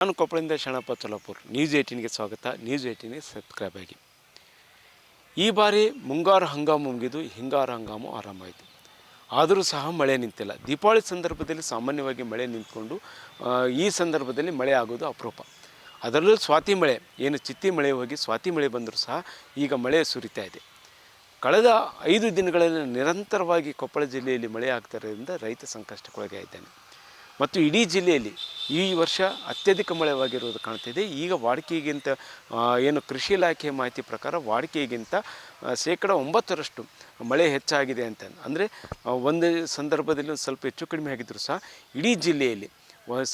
ನಾನು ಕೊಪ್ಪಳದಿಂದ ಶರಣಪ್ಪ ಚೋಲಾಪುರ್. ನ್ಯೂಸ್ 18ಗೆ ಸ್ವಾಗತ. News 18ಗೆ subscribe ಆಗಿ. ಈ ಬಾರಿ ಮುಂಗಾರು ಹಂಗಾಮು ಮುಗಿದು ಹಿಂಗಾರು ಹಂಗಾಮು ಆರಂಭವಾಯಿತು. ಆದರೂ ಸಹ ಮಳೆ ನಿಂತಿಲ್ಲ. ದೀಪಾವಳಿ ಸಂದರ್ಭದಲ್ಲಿ ಸಾಮಾನ್ಯವಾಗಿ ಮಳೆ ನಿಂತ್ಕೊಂಡು ಈ ಸಂದರ್ಭದಲ್ಲಿ ಮಳೆ ಆಗೋದು ಅಪರೂಪ. ಅದರಲ್ಲೂ ಸ್ವಾತಿ ಮಳೆ, ಏನು ಚಿತ್ತಿ ಮಳೆ ಹೋಗಿ ಸ್ವಾತಿ ಮಳೆ ಬಂದರೂ ಸಹ ಈಗ ಮಳೆ ಸುರಿತಾ ಇದೆ. ಕಳೆದ 5 ದಿನಗಳಲ್ಲಿ ನಿರಂತರವಾಗಿ ಕೊಪ್ಪಳ ಜಿಲ್ಲೆಯಲ್ಲಿ ಮಳೆ ಆಗ್ತಿರೋದ್ರಿಂದ ರೈತ ಸಂಕಷ್ಟಕ್ಕೊಳಗೆ ಇದ್ದಾನೆ. ಮತ್ತು ಇಡೀ ಜಿಲ್ಲೆಯಲ್ಲಿ ಈ ವರ್ಷ ಅತ್ಯಧಿಕ ಮಳೆವಾಗಿರುವುದು ಕಾಣ್ತಿದೆ. ಈಗ ವಾಡಿಕೆಗಿಂತ ಏನು ಕೃಷಿ ಇಲಾಖೆ ಮಾಹಿತಿ ಪ್ರಕಾರ ವಾಡಿಕೆಗಿಂತ ಶೇಕಡ 9ರಷ್ಟು ಮಳೆ ಹೆಚ್ಚಾಗಿದೆ ಅಂತ. ಅಂದರೆ ಒಂದು ಸಂದರ್ಭದಲ್ಲಿ ಸ್ವಲ್ಪ ಹೆಚ್ಚು ಕಡಿಮೆ ಆಗಿದ್ದರೂ ಸಹ ಇಡೀ ಜಿಲ್ಲೆಯಲ್ಲಿ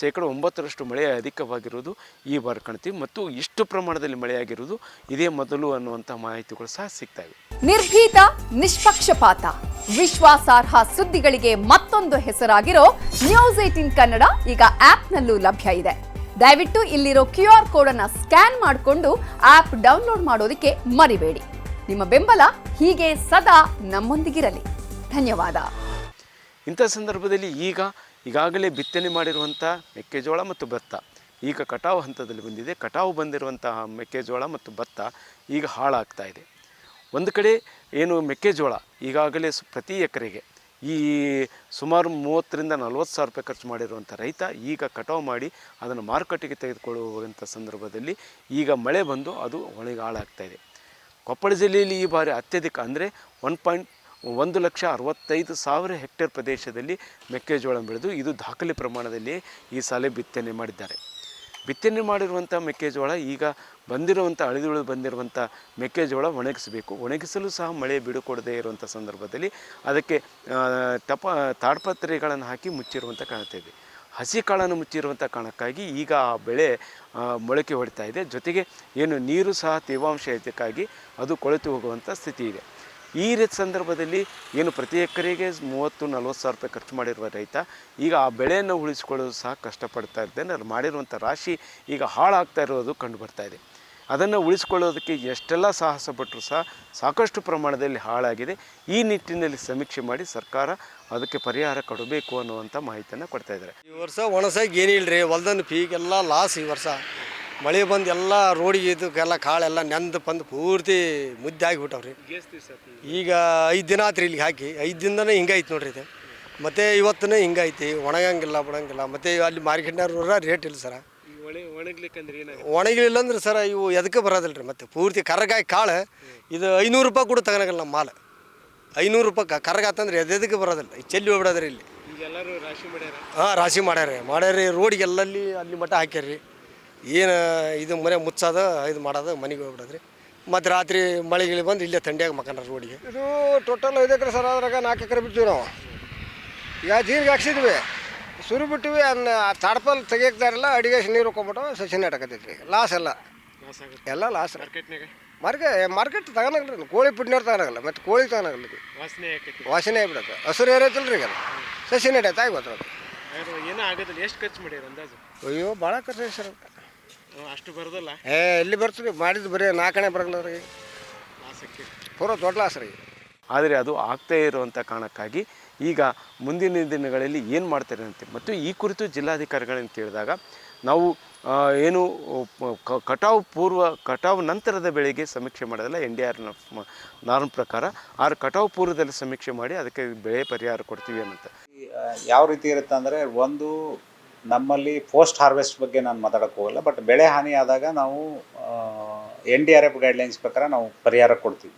ಶೇಕಡ 9ರಷ್ಟು ಮಳೆ ಅಧಿಕವಾಗಿರುವುದು ಈ ಬಾರಿ ಕಾಣ್ತೀವಿ. ಮತ್ತು ಇಷ್ಟು ಪ್ರಮಾಣದಲ್ಲಿ ಮಳೆಯಾಗಿರುವುದು ಇದೇ ಮೊದಲು ಅನ್ನುವಂಥ ಮಾಹಿತಿಗಳು ಸಹ ಸಿಗ್ತವೆ. ನಿರ್ಭೀತ, ನಿಷ್ಪಕ್ಷಪಾತ, ವಿಶ್ವಾಸಾರ್ಹ ಸುದ್ದಿಗಳಿಗೆ ಮತ್ತೊಂದು ಹೆಸರಾಗಿರೋ ನ್ಯೂಸ್ 18 ಕನ್ನಡ ಈಗ ಆಪ್ನಲ್ಲೂ ಲಭ್ಯ ಇದೆ. ದಯವಿಟ್ಟು ಇಲ್ಲಿರೋ QR ಕೋಡ್ ಅನ್ನು ಸ್ಕ್ಯಾನ್ ಮಾಡಿಕೊಂಡು ಆಪ್ ಡೌನ್ಲೋಡ್ ಮಾಡೋದಕ್ಕೆ ಮರಿಬೇಡಿ. ನಿಮ್ಮ ಬೆಂಬಲ ಹೀಗೆ ಸದಾ ನಮ್ಮೊಂದಿಗಿರಲಿ. ಧನ್ಯವಾದ. ಇಂಥ ಸಂದರ್ಭದಲ್ಲಿ ಈಗಾಗಲೇ ಬಿತ್ತನೆ ಮಾಡಿರುವಂಥ ಮೆಕ್ಕೆಜೋಳ ಮತ್ತು ಭತ್ತ ಈಗ ಕಟಾವು ಹಂತದಲ್ಲಿ ಬಂದಿದೆ. ಕಟಾವು ಬಂದಿರುವಂತಹ ಮೆಕ್ಕೆಜೋಳ ಮತ್ತು ಭತ್ತ ಈಗ ಹಾಳಾಗ್ತಾ ಇದೆ. ಒಂದು ಕಡೆ ಏನು ಮೆಕ್ಕೆಜೋಳ ಈಗಾಗಲೇ ಪ್ರತಿ ಎಕರೆಗೆ ಸುಮಾರು 30,000 ರಿಂದ 40,000 ರೂಪಾಯಿ ಖರ್ಚು ಮಾಡಿರುವಂಥ ರೈತ ಈಗ ಕಟಾವು ಮಾಡಿ ಅದನ್ನು ಮಾರುಕಟ್ಟೆಗೆ ತೆಗೆದುಕೊಳ್ಳುವಂಥ ಸಂದರ್ಭದಲ್ಲಿ ಈಗ ಮಳೆ ಬಂದು ಅದು ಒಣಗಿ ಹಾಳಾಗ್ತಾಯಿದೆ. ಕೊಪ್ಪಳ ಜಿಲ್ಲೆಯಲ್ಲಿ ಈ ಬಾರಿ ಅತ್ಯಧಿಕ ಅಂದರೆ 1,65,000 ಹೆಕ್ಟೇರ್ ಪ್ರದೇಶದಲ್ಲಿ ಮೆಕ್ಕೆಜೋಳ ಬೆಳೆದು ಇದು ದಾಖಲೆ ಪ್ರಮಾಣದಲ್ಲಿ ಈ ಸಾಲ ಬಿತ್ತನೆ ಮಾಡಿದ್ದಾರೆ. ಬಿತ್ತನೆ ಮಾಡಿರುವಂಥ ಮೆಕ್ಕೆಜೋಳ ಈಗ ಅಳಿದುಳಿದು ಬಂದಿರುವಂಥ ಮೆಕ್ಕೆಜೋಳ ಒಣಗಿಸಬೇಕು. ಒಣಗಿಸಲು ಸಹ ಮಳೆ ಬಿಡುಕೊಡದೇ ಇರುವಂಥ ಸಂದರ್ಭದಲ್ಲಿ ಅದಕ್ಕೆ ತಾಡ್ಪತ್ರೆಗಳನ್ನು ಹಾಕಿ ಮುಚ್ಚಿರುವಂಥ ಕಾಣ್ತಾಯಿದೆ. ಹಸಿ ಕಾಳನ್ನು ಮುಚ್ಚಿರುವಂಥ ಕಾರಣಕ್ಕಾಗಿ ಈಗ ಆ ಬೆಳೆ ಮೊಳಕೆ ಹೊಡಿತಾ ಇದೆ. ಜೊತೆಗೆ ಏನು ನೀರು ಸಹ ತೇವಾಂಶ ಹೆಚ್ಚಕ್ಕಾಗಿ ಅದು ಕೊಳೆತು ಹೋಗುವಂಥ ಸ್ಥಿತಿ ಇದೆ. ಈ ಸಂದರ್ಭದಲ್ಲಿ ಏನು ಪ್ರತಿ ಎಕರೆಗೆ 30,000-40,000 ರೂಪಾಯಿ ಖರ್ಚು ಮಾಡಿರುವ ರೈತ ಈಗ ಆ ಬೆಳೆಯನ್ನು ಉಳಿಸಿಕೊಳ್ಳೋದು ಸಹ ಕಷ್ಟಪಡ್ತಾ ಇದ್ದಾನೆ. ಅದು ಮಾಡಿರುವಂಥ ರಾಶಿ ಈಗ ಹಾಳಾಗ್ತಾ ಇರೋದು ಕಂಡು ಬರ್ತಾ ಇದೆ. ಅದನ್ನು ಉಳಿಸ್ಕೊಳ್ಳೋದಕ್ಕೆ ಎಷ್ಟೆಲ್ಲ ಸಾಹಸ ಪಟ್ಟರೂ ಸಹ ಸಾಕಷ್ಟು ಪ್ರಮಾಣದಲ್ಲಿ ಹಾಳಾಗಿದೆ. ಈ ನಿಟ್ಟಿನಲ್ಲಿ ಸಮೀಕ್ಷೆ ಮಾಡಿ ಸರ್ಕಾರ ಅದಕ್ಕೆ ಪರಿಹಾರ ಕೊಡಬೇಕು ಅನ್ನುವಂಥ ಮಾಹಿತಿಯನ್ನು ಕೊಡ್ತಾ ಇದ್ದಾರೆ. ಈ ವರ್ಷ ಒಣಸಾಗಿ ಏನಿಲ್ಲ ರೀ, ಹೊಲ್ದನ್ನು ಪೀಕೆಲ್ಲ ಲಾಸ್. ಈ ವರ್ಷ ಮಳೆ ಬಂದು ಎಲ್ಲ ರೋಡಿಗೆ ಇದಕ್ಕೆಲ್ಲ ಕಾಳೆಲ್ಲ ನೆಂದು ಬಂದು ಪೂರ್ತಿ ಮುದ್ದೆ ಆಗಿಬಿಟ್ಟವ್ರಿ. ಈಗ 5 ದಿನ ಆತ್ರಿ ಇಲ್ಲಿಗೆ ಹಾಕಿ. 5 ದಿನನೇ ಹಿಂಗಾಯ್ತು ನೋಡ್ರಿ ಇದು. ಮತ್ತು ಇವತ್ತನೇ ಹಿಂಗೈತಿ, ಒಣಗಂಗಿಲ್ಲ ಬಿಡಂಗಿಲ್ಲ. ಮತ್ತು ಅಲ್ಲಿ ಮಾರ್ಕೆಟ್ನವ್ರ ರೇಟ್ ಇಲ್ಲ ಸರ. ಒಣಗಿಲ್ಲ ಅಂದ್ರೆ ಸರ ಇವು ಎದಕ್ಕೆ ಬರೋದಿಲ್ಲ ರೀ. ಮತ್ತು ಪೂರ್ತಿ ಕರ್ರಗಾಯಿ ಕಾಳು ಇದು 500 ರೂಪಾಯಿ ಕೂಡ ತಗೋಣಗಲ್ಲ ನಮ್ಮ ಮಾಲ್. 500 ರೂಪಾಯಿ ಕರ್ರಗಾತಂದ್ರೆ ಎದಕ್ಕೆ ಬರೋದಿಲ್ಲ. ಚೆಲ್ಲಿ ಹೋಗ್ಬಿಡೋದ್ರಿ ಇಲ್ಲಿ. ಹಾಂ, ರಾಶಿ ಮಾಡ್ಯಾರಿ ರೋಡಿಗೆಲ್ಲಲ್ಲಿ ಅಲ್ಲಿ ಮಟ್ಟ ಹಾಕ್ಯಾರ್ರಿ. ಏನು ಇದು ಮನೆ ಮುಚ್ಚೋದು ಇದು ಮಾಡೋದು, ಮನೆಗೆ ಹೋಗ್ಬಿಡೋದ್ರಿ. ಮತ್ತು ರಾತ್ರಿ ಮಳೆಗಿಳಿ ಬಂದು ಇಲ್ಲೇ ಥಂಡಿಯಾಗಿ ಮಕ್ಕಂಡ್ರೆ ರೋಡಿಗೆ. ಇದು ಟೋಟಲ್ 5 ಎಕರೆ ಸರ್. ಅದ್ರಾಗ 4 ಎಕರೆ ಬಿಡ್ತೀವಿ ನಾವು. ಈಗ ಜೀರಿಗೆ ಹಾಕ್ಸಿದ್ವಿ, ಸುರು ಬಿಟ್ಟಿವಿ. ಅದನ್ನ ತಾಡ್ಪಲ್ ತೆಗಿಯಕ್ತಾರಲ್ಲ, ಅಡಿಗೆ ನೀರು ಹೋಗ್ಬಿಟ್ಟು ಸಸಿ ನೆಡಕತ್ತೈತಿ. ಲಾಸ್ ಎಲ್ಲ ಲಾಸ್. ಮಾರ್ಕೆಟ್ ತಗೋಣಲ್ಲ ರೀ. ಕೋಳಿ ಪಿಡ್ನವ್ರು ತಗೋಣಲ್ಲ, ಮತ್ತು ಕೋಳಿ ತಗೋಣಲ್ಲ. ವಾಸನೆ ಆಗ್ಬಿಡತ್ತೆ. ಹಸಿರು ಏರೈತಲ್ಲ ರೀ. ಈಗ ಸಸಿ ನೆಡೈತೆ ಆಗ್ಬೋದು. ಎಷ್ಟು ಖರ್ಚು ಮಾಡಿರ ಅಂದಾಜು? ಅಯ್ಯೋ, ಭಾಳ ಖರ್ಚು ಐತೆ ಸರ್. ಅಷ್ಟು ಬರೋದಲ್ಲ. ಎಲ್ಲಿ ಬರ್ತದೆ? ಮಾಡಿದ್ದು ಬರೀ 4 ಬರಲ್ಲ ರೀ. ಪೂರ ದೊಡ್ಡ ಲಾಸ್ ರೀ. ಆದರೆ ಅದು ಆಗ್ತಾ ಇರುವಂಥ ಕಾರಣಕ್ಕಾಗಿ ಈಗ ಮುಂದಿನ ದಿನಗಳಲ್ಲಿ ಏನು ಮಾಡ್ತಾರೆ ಅಂತ ಮತ್ತು ಈ ಕುರಿತು ಜಿಲ್ಲಾಧಿಕಾರಿಗಳನ್ನು ಕೇಳಿದಾಗ ನಾವು ಏನು ಕಟಾವು ನಂತರದ ಬೆಳೆಗೆ ಸಮೀಕ್ಷೆ ಮಾಡೋದಲ್ಲ, NDR ನಾರ್ಮ್ ಪ್ರಕಾರ ಕಟಾವು ಪೂರ್ವದಲ್ಲಿ ಸಮೀಕ್ಷೆ ಮಾಡಿ ಅದಕ್ಕೆ ಬೆಳೆ ಪರಿಹಾರ ಕೊಡ್ತೀವಿ ಅನ್ನಂತ. ಯಾವ ರೀತಿ ಇರುತ್ತೆ ಅಂದರೆ, ಒಂದು ನಮ್ಮಲ್ಲಿ ಪೋಸ್ಟ್ ಹಾರ್ವೆಸ್ಟ್ ಬಗ್ಗೆ ನಾನು ಮಾತಾಡೋಕ್ಕೆ ಹೋಗಲ್ಲ, ಬಟ್ ಬೆಳೆ ಹಾನಿ ಆದಾಗ ನಾವು NDRF ಗೈಡ್ಲೈನ್ಸ್ ಪ್ರಕಾರ ನಾವು ಪರಿಹಾರ ಕೊಡ್ತೀವಿ.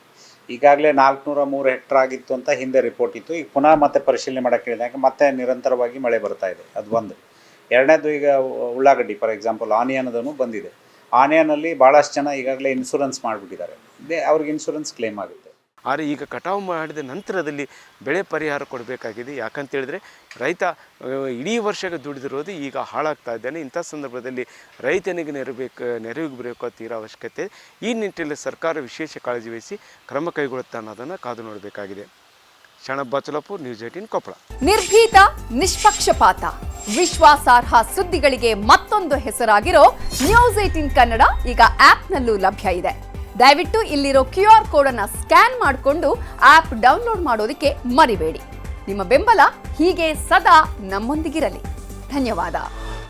ಈಗಾಗಲೇ 403 ಹೆಕ್ಟರ್ ಆಗಿತ್ತು ಅಂತ ಹಿಂದೆ ರಿಪೋರ್ಟ್ ಇತ್ತು. ಈಗ ಪುನಃ ಮತ್ತೆ ಪರಿಶೀಲನೆ ಮಾಡೋಕ್ಕೆ ಹೇಳಿದಾಗ ಮತ್ತೆ ನಿರಂತರವಾಗಿ ಮಳೆ ಬರ್ತಾ ಇದೆ. ಅದು ಒಂದು. ಎರಡನೇದು, ಈಗ ಉಳ್ಳಾಗಡ್ಡಿ ಫಾರ್ ಎಕ್ಸಾಂಪಲ್ ಆನಿಯನ್ ಅದನ್ನು ಬಂದಿದೆ. ಆನಿಯನಲ್ಲಿ ಭಾಳಷ್ಟು ಜನ ಈಗಾಗಲೇ ಇನ್ಶೂರೆನ್ಸ್ ಮಾಡಿಬಿಟ್ಟಿದ್ದಾರೆ. ಅವ್ರಿಗೆ ಇನ್ಶೂರೆನ್ಸ್ ಕ್ಲೇಮ್ ಆಗುತ್ತೆ. ಆದರೆ ಈಗ ಕಟಾವು ಮಾಡಿದ ನಂತರದಲ್ಲಿ ಬೆಳೆ ಪರಿಹಾರ ಕೊಡಬೇಕಾಗಿದೆ. ಯಾಕಂತೇಳಿದ್ರೆ ರೈತ ಇಡೀ ವರ್ಷಕ್ಕೆ ದುಡಿದಿರೋದು ಈಗ ಹಾಳಾಗ್ತಾ ಇದ್ದಾನೆ. ಇಂಥ ಸಂದರ್ಭದಲ್ಲಿ ರೈತನಿಗೆ ನೆರವಿಗೆ ಬರಬೇಕು ತೀರಾ ಅವಶ್ಯಕತೆ. ಈ ನಿಟ್ಟಿನಲ್ಲಿ ಸರ್ಕಾರ ವಿಶೇಷ ಕಾಳಜಿ ವಹಿಸಿ ಕ್ರಮ ಕೈಗೊಳ್ಳುತ್ತಾ ಅನ್ನೋದನ್ನು ಕಾದು ನೋಡಬೇಕಾಗಿದೆ. ಶರಣಪ್ಪ ಚೋಲಾಪುರ್, ನ್ಯೂಸ್ 18 ಕೊಪ್ಪಳ. ನಿರ್ಭೀತ, ನಿಷ್ಪಕ್ಷಪಾತ, ವಿಶ್ವಾಸಾರ್ಹ ಸುದ್ದಿಗಳಿಗೆ ಮತ್ತೊಂದು ಹೆಸರಾಗಿರೋ ನ್ಯೂಸ್ 18 ಕನ್ನಡ ಈಗ ಆಪ್ನಲ್ಲೂ ಲಭ್ಯ ಇದೆ. ದಯವಿಟ್ಟು ಇಲ್ಲಿರೋ QR ಕೋಡ್ ಅನ್ನು ಸ್ಕ್ಯಾನ್ ಮಾಡಿಕೊಂಡು ಆಪ್ ಡೌನ್ಲೋಡ್ ಮಾಡೋದಕ್ಕೆ ಮರಿಬೇಡಿ. ನಿಮ್ಮ ಬೆಂಬಲ ಹೀಗೆ ಸದಾ ನಮ್ಮೊಂದಿಗಿರಲಿ. ಧನ್ಯವಾದ.